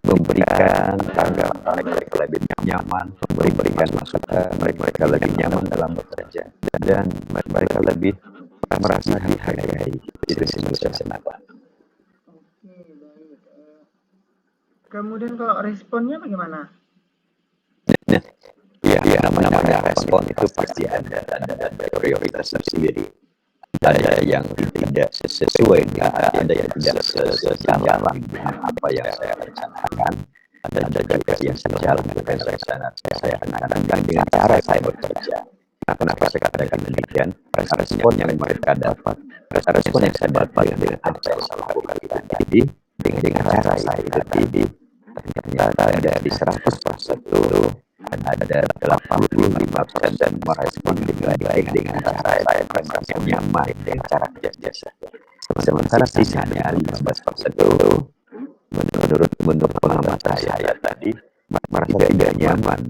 memberikan tanggapan, mereka lebih nyaman, memberikan masukan, mereka lebih nyaman dalam bekerja, dan mereka lebih merasa dihargai. Itu stimulus yang saya dapat. Oke, baik. Kemudian kalau responnya bagaimana? Ya, namanya respon itu pasti ada prioritas tersendiri. Ada yang tidak sesuai, ada yang tidak sejalan dengan apa yang saya rencanakan, ada juga yang sejalan dengan rencana saya rencanakan dengan cara saya bekerja. Kenapa saya katakan demikian? Respon yang mereka dapat, respon yang saya dapat dengan apa yang saya lakukan tadi, dengan cara saya itu tadi, ternyata dari 100% itu ada 85% dan merespon dengan cara saya merasa nyaman dengan cara kerja saya. Sementara sisanya 15% itu menurut pengamatan saya tadi merasa tidak nyaman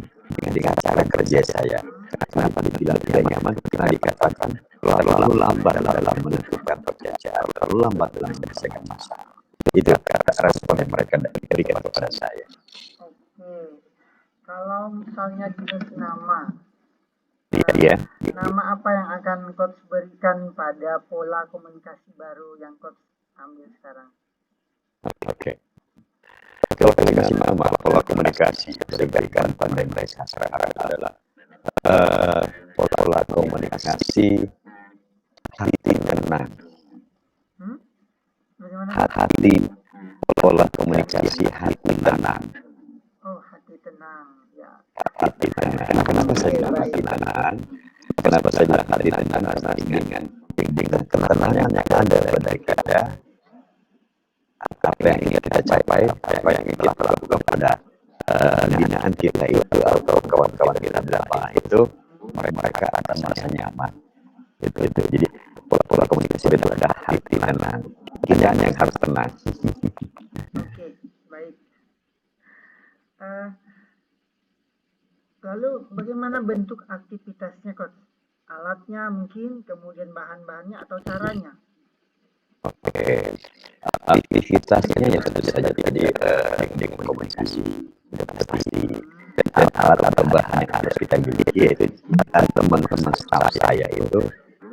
dengan cara kerja saya. Kenapa dibilang tidak nyaman? Karena dikatakan terlalu lambat dalam menentukan pekerjaan, terlalu lambat dalam menyelesaikan masalah. Itu respon yang mereka berikan kepada saya. Oke. Kalau misalnya dikasih nama, nama apa yang akan coach berikan pada pola komunikasi baru yang coach ambil sekarang? Oke. Kalau dikasih nama pola komunikasi yang diberikan pada mereka sekarang adalah pola komunikasi hati tenang. Hati, pola komunikasi hati tenang. Oh, hati tenang, ya. Hati tenang. Kenapa saya bilang hati tenang? Kenapa saya bilang hati tenang? Karena dengan ketenangan yang ada pada kita, apa yang ingin kita capai, apa yang ingin kita lakukan pada binaan kita itu atau kawan-kawan kita di lapangan itu mereka akan merasa nyaman. Itu. Jadi pola komunikasi itu ada hati tenang. Kita yang harus tenang. Oke, baik. Lalu bagaimana bentuk aktivitasnya, Coach? Alatnya mungkin, kemudian bahan-bahannya atau caranya? Oke, aktivitasnya ya tentu saja tadi dengan komunikasi sudah pasti. Dan alat atau bahan yang harus kita miliki yaitu teman-teman staff saya itu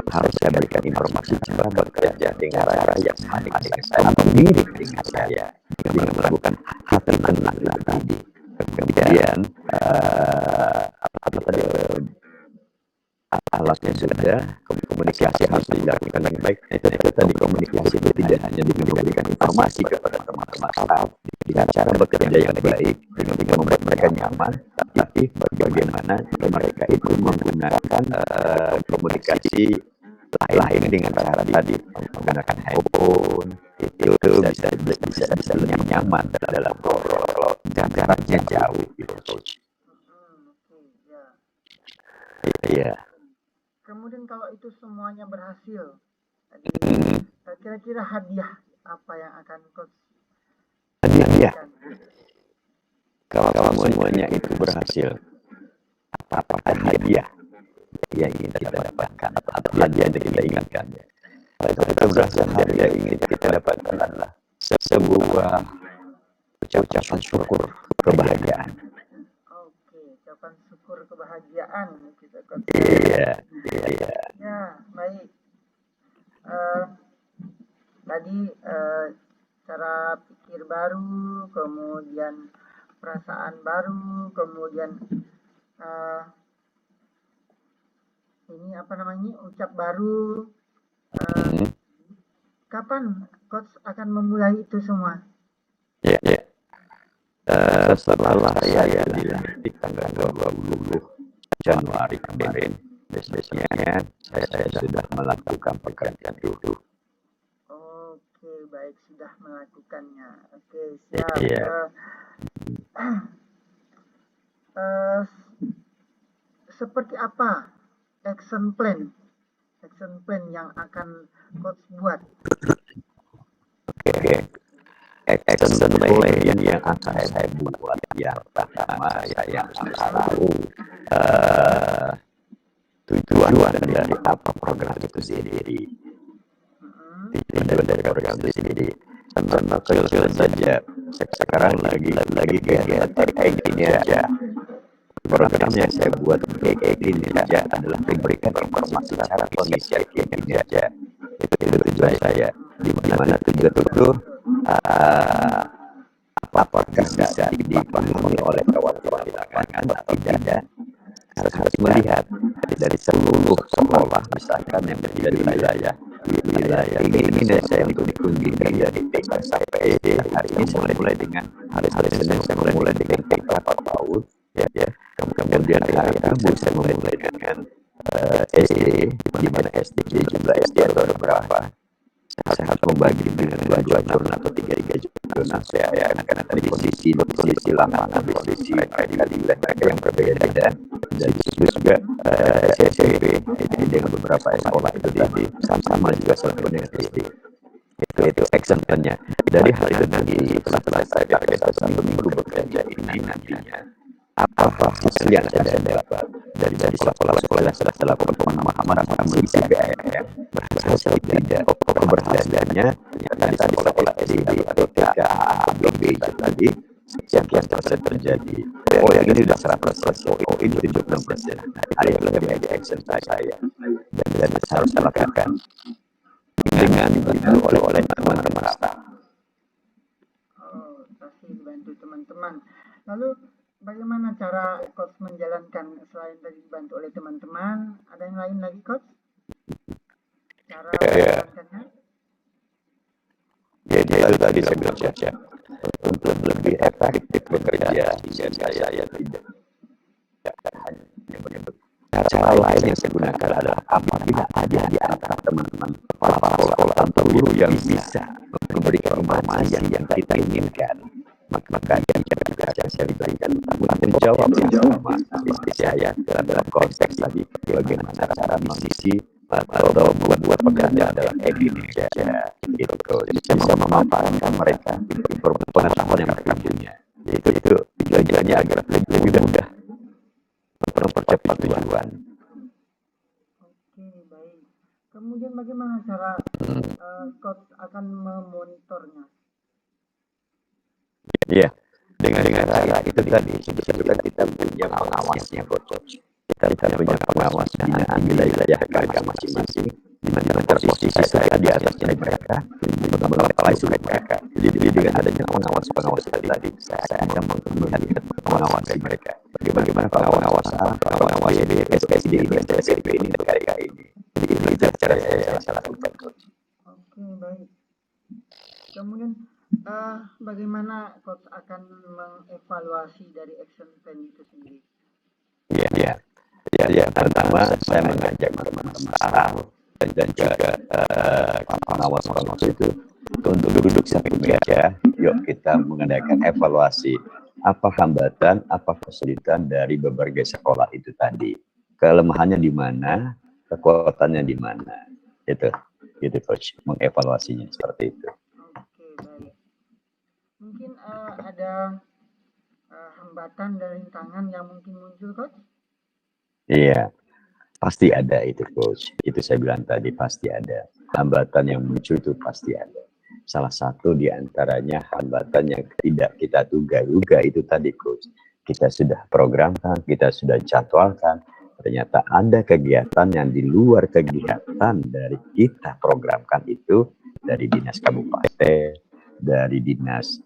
harus saya berikan informasi cara bekerja dengan cara yang saya mirip dengan saya dengan melakukan hati tenang tadi. Kemudian apa tadi alatnya sudah, komunikasi harus dilakukan dengan baik. Itu tadi komunikasi itu tidak hanya memberikan informasi kepada teman-teman staff dengan cara bekerja yang baik, dengan membuat mereka nyaman, tapi bagaimana mereka itu menggunakan komunikasi lain dengan cara tadi menggunakan handphone itu bisa lebih nyaman dalam ngobrol dan jaraknya jauh gitu, Coach. Iya. Kemudian kalau itu semuanya berhasil, kira-kira hadiah apa yang akan Coach hadiah? Kalau semuanya itu berhasil, apa hadiah yang ingin kita dapatkan atau hadiah yang kita inginkan? Kalau kita berhasil, hadiah yang ingin kita dapatkan adalah sebuah ucapan syukur, kebahagiaan. Oke, ucapan syukur kebahagiaan kita Coach. Iya. Ya, baik. Tadi cara pikir baru, kemudian perasaan baru, kemudian ini apa namanya, ucap baru. Kapan Coach akan memulai itu semua? Ya. Setelah saya di tanggal 20 Januari kemarin, biasanya saya sudah melakukan pekerjaan itu. Oke, baik, sudah melakukannya. Oke, siap. Iya. Seperti apa action plan yang akan Coach buat? Oke. Action plan yang akan saya buat yang pertama saya harus tahu tujuan dari apa program itu sendiri. Tujuan dari program itu sendiri. Contoh kecil saja. Sekarang lagi kegiatan ini aja. Program yang saya buat ini aja adalah memberikan informasi secara kondisi ini aja. Itu tujuan saya. Di mana tujuan itu apakah bisa dipahami oleh kawan-kawan di lapangan atau tidak, harus melihat dari seluruh sekolah misalkan yang berada di wilayah ini saya untuk dikunjungi dari TK sampai SD. Hari ini saya mulai dengan hari Senin saya mulai dengan TK PAUD ya. Kemudian hari Rabu saya mulai dengan SD, di mana SD jumlah SD ada berapa. Saya harus membagi dengan dua jurnal atau tiga jurnal saya karena tadi kondisi lapangan, kondisi mereka yang berbeda dan juga SSB itu dengan beberapa sekolah itu di sama juga dengan SD. Itu action plan-nya. Dari hari itu nanti setelah saya bekerja seminggu bekerja ini nantinya apa hasil yang saya dapat dari sekolah yang sudah dilakukan pemahaman apakah mengisi BM berhasil tidak, keberhasilannya tadi sekolah SD atau TK B tadi sekian terjadi. Oh yang ini sudah 100%, oh ini 76%. Ada yang lebih menjadi action saya dan saya harus lakukan dengan dibantu oleh teman-teman staff. Oh, pasti dibantu teman-teman. Lalu bagaimana cara Coach menjalankan selain tadi dibantu oleh teman-teman? Ada yang lain lagi, Coach? Cara menjalankannya? Jadi itu tadi saya bilang saja untuk lebih efektif bekerja saya tidak hanya menyebut cara lain yang saya gunakan adalah apabila ada di antara teman-teman kepala sekolah atau guru yang bisa memberikan informasi yang kita inginkan, maka yang saya berikan menjawab yang sama seperti saya dalam konteks tadi bagaimana cara mengisi atau buat pekerjaan dalam Indonesia itu bisa memanfaatkan mereka pengetahuan yang mereka punya itu tujuannya agar lebih mudah mempercepat tujuan. Oke, baik. Kemudian bagaimana cara coach akan memonitornya? Iya, dengan cara itu tadi sebetulnya kita punya pengawasnya coach. Kita punya pengawas binaan di wilayah mereka masing-masing, di mana posisi saya di atas dari mereka, mengawasi mereka. Jadi dengan adanya pengawas tadi, saya akan melihat pengawas dari mereka. Bagaimana pengawas A, pengawas B, SPD ini, SMP ini, TKK ini. Jadi itu cara saya lakukan coach. Oke, baik. Kemudian bagaimana coach akan mengevaluasi dari action plan itu sendiri? Ya, pertama saya mengajak teman-teman staff dan juga pengawas itu untuk duduk satu meja. Yuk kita mengadakan evaluasi. Apa hambatan, apa kesulitan dari berbagai sekolah itu tadi? Kelemahannya di mana, kekuatannya di mana? Gitu coach, mengevaluasinya seperti itu. Oke, baik. Mungkin ada hambatan dan rintangan yang mungkin muncul, coach? Iya, pasti ada itu coach. Itu saya bilang tadi pasti ada. Hambatan yang muncul itu pasti ada. Salah satu di antaranya hambatan yang tidak kita duga-duga itu tadi coach. Kita sudah programkan, kita sudah jadwalkan. Ternyata ada kegiatan yang di luar kegiatan dari kita programkan itu dari dinas kabupaten, dari dinas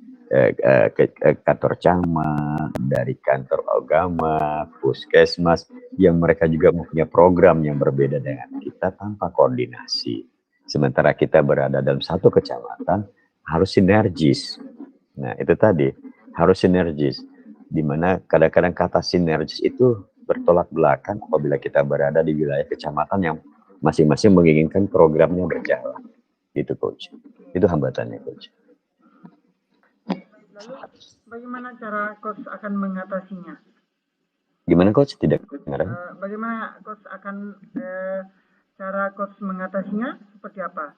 kantor camat, dari kantor agama, puskesmas, yang mereka juga mempunyai program yang berbeda dengan kita tanpa koordinasi. Sementara kita berada dalam satu kecamatan, harus sinergis. Nah, itu tadi, harus sinergis. Di mana kadang-kadang kata sinergis itu bertolak belakang apabila kita berada di wilayah kecamatan yang masing-masing menginginkan programnya berjalan. Itu coach. Itu hambatannya coach. Lalu bagaimana cara coach akan mengatasinya? Gimana coach? Tidak dengar. Bagaimana coach akan cara coach mengatasinya seperti apa?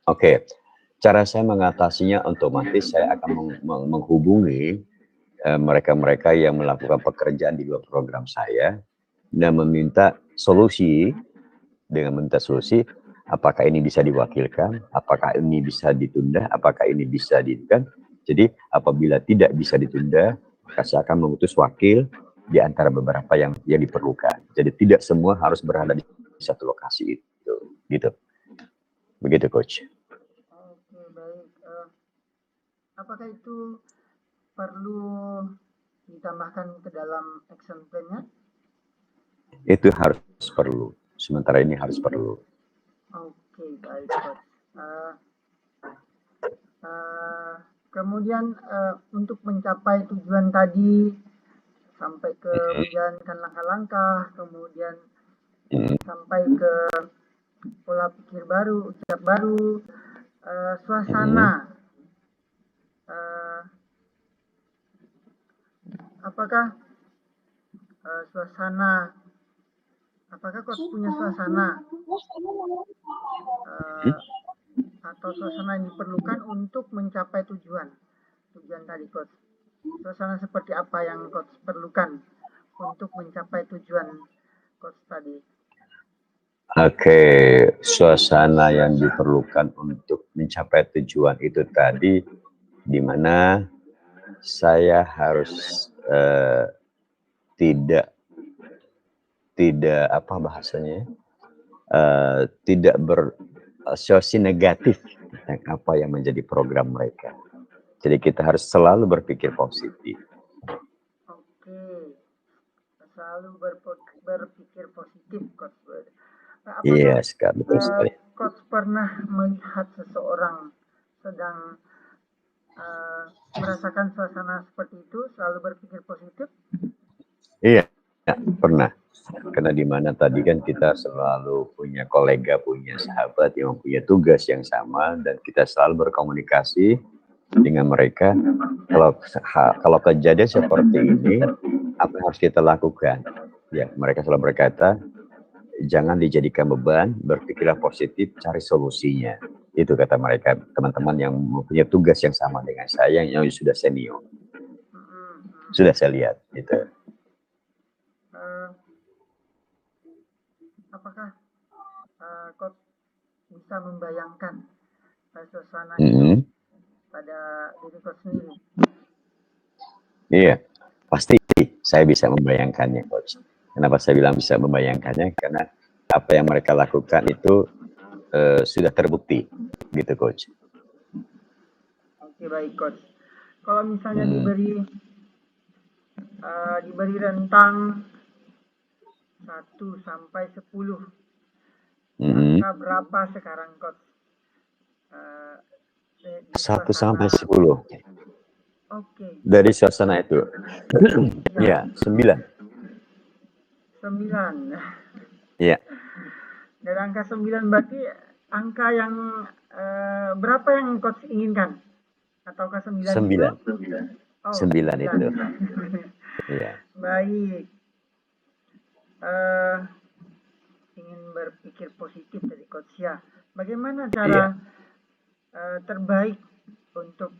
Oke. Cara saya mengatasinya otomatis saya akan menghubungi mereka-mereka yang melakukan pekerjaan di luar program saya dan meminta solusi. Dengan meminta solusi, apakah ini bisa diwakilkan, apakah ini bisa ditunda, apakah ini bisa dilakukan. Jadi apabila tidak bisa ditunda, maka saya akan mengutus wakil di antara beberapa yang diperlukan. Jadi tidak semua harus berada di satu lokasi itu, gitu. Begitu coach. Oke, baik. Apakah itu perlu ditambahkan ke dalam action plan-nya? Itu harus perlu. Sementara ini harus perlu. Oke, baik coach. Kemudian untuk mencapai tujuan tadi, sampai ke menjalankan langkah-langkah, kemudian sampai ke pola pikir baru, ucap baru, suasana. Apakah suasana? Apakah coach punya suasana atau suasana yang diperlukan untuk mencapai tujuan tadi coach? Suasana seperti apa yang coach perlukan untuk mencapai tujuan coach tadi? Oke, suasana yang diperlukan untuk mencapai tujuan itu tadi, di mana saya harus tidak apa bahasanya, tidak bersosiasi negatif tentang apa yang menjadi program mereka. Jadi kita harus selalu berpikir positif. Oke, selalu berpikir positif coach. Iya, betul sekali. Coach pernah melihat seseorang sedang merasakan suasana seperti itu, selalu berpikir positif? Iya, pernah. Karena di mana tadi kan kita selalu punya kolega, punya sahabat yang punya tugas yang sama, dan kita selalu berkomunikasi dengan mereka, kalau kejadian seperti ini, apa yang harus kita lakukan? Ya, mereka selalu berkata, jangan dijadikan beban, berpikirlah positif, cari solusinya. Itu kata mereka, teman-teman yang mempunyai tugas yang sama dengan saya, yang sudah senior. Sudah saya lihat, gitu. Apakah Coach bisa membayangkan suasana itu pada diri Coach sendiri? Iya, pasti saya bisa membayangkannya, Coach. Kenapa saya bilang bisa membayangkannya? Karena apa yang mereka lakukan itu sudah terbukti, gitu, Coach. Oke, baik, Coach. Kalau misalnya diberi rentang 1 sampai 10, angka berapa sekarang, Coach? 1 sampai 10. Oke. Dari suasana itu. Ya, 9. 9. Iya. Dari angka 9 berarti angka yang berapa yang Coach inginkan? Ataukah 9 itu? 9 itu. Iya. Baik. Ingin berpikir positif dari Coach ya. Bagaimana cara terbaik untuk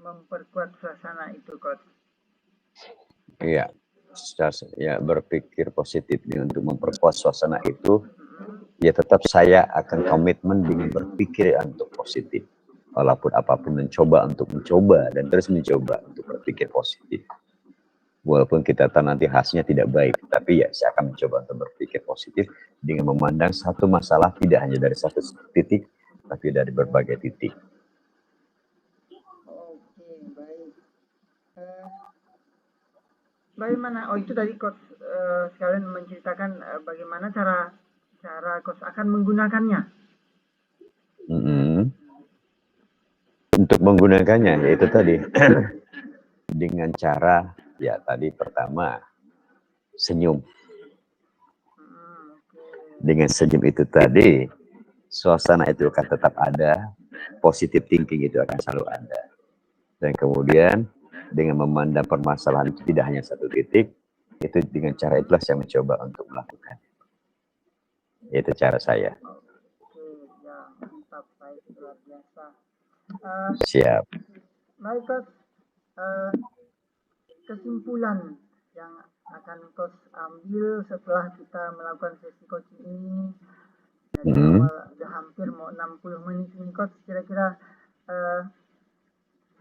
memperkuat suasana itu, Coach? Iya. Ya, berpikir positif untuk memperkuat suasana itu, ya tetap saya akan komitmen dengan berpikir untuk positif. Walaupun apapun mencoba dan terus mencoba untuk berpikir positif. Walaupun kita tahu nanti hasilnya tidak baik, tapi ya saya akan mencoba untuk berpikir positif dengan memandang satu masalah tidak hanya dari satu titik, tapi dari berbagai titik. Oke, baik. Bagaimana? Oh, itu tadi Coach sekalian menceritakan bagaimana cara Coach akan menggunakannya. Untuk menggunakannya, yaitu tadi dengan cara ya tadi pertama senyum. Dengan senyum itu tadi, suasana itu akan tetap ada, positive thinking itu akan selalu ada. Dan kemudian dengan memandang permasalahan itu tidak hanya satu titik, itu dengan cara itulah saya mencoba untuk melakukan. Itu cara saya. Oke, ya mantap, baik, luar biasa. Siap. Baik, Coach. Kesimpulan yang akan Coach ambil setelah kita melakukan sesi coaching ini, dari awal udah hampir mau 60 menit ini, Coach, kira-kira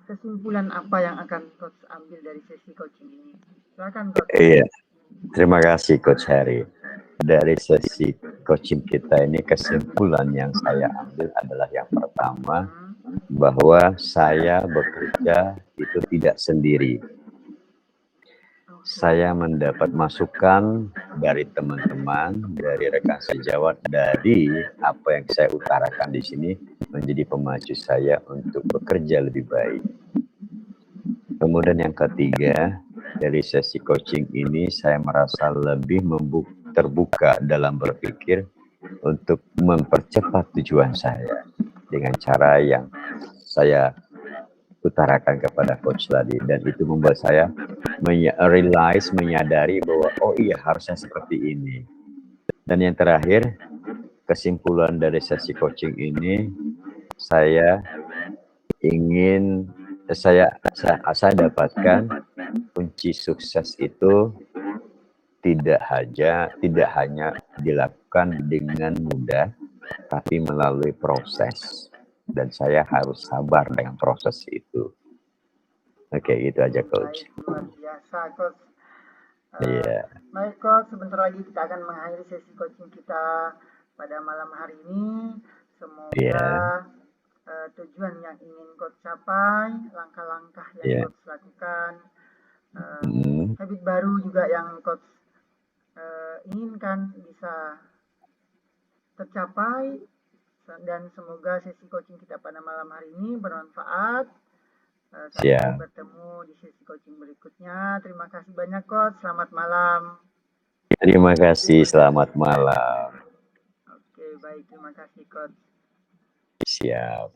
kesimpulan apa yang akan Coach ambil dari sesi coaching ini? Silakan, Coach. Iya, terima kasih Coach Harry. Dari sesi coaching kita ini, kesimpulan yang saya ambil adalah yang pertama, bahwa saya bekerja itu tidak sendiri. Saya mendapat masukan dari teman-teman, dari rekan sejawat, dari apa yang saya utarakan di sini menjadi pemacu saya untuk bekerja lebih baik. Kemudian yang ketiga, dari sesi coaching ini saya merasa lebih terbuka dalam berpikir untuk mempercepat tujuan saya dengan cara yang saya utarakan kepada coach tadi, dan itu membuat saya menyadari bahwa oh iya harusnya seperti ini. Dan yang terakhir, kesimpulan dari sesi coaching ini, saya ingin saya dapatkan kunci sukses itu tidak hanya dilakukan dengan mudah, tapi melalui proses. Dan saya harus sabar dengan proses itu. Oke, itu aja, Coach. Baik, luar biasa, Coach. Iya. Baik, Coach, sebentar lagi kita akan mengakhiri sesi coaching kita pada malam hari ini. Semoga tujuan yang ingin Coach capai, langkah-langkah yang Coach lakukan, habit baru juga yang Coach inginkan bisa tercapai, dan semoga sesi coaching kita pada malam hari ini bermanfaat. Sampai bertemu di sesi coaching berikutnya. Terima kasih banyak, Coach. Selamat malam. Terima kasih, selamat malam. Oke, baik. Terima kasih, Coach. Siap.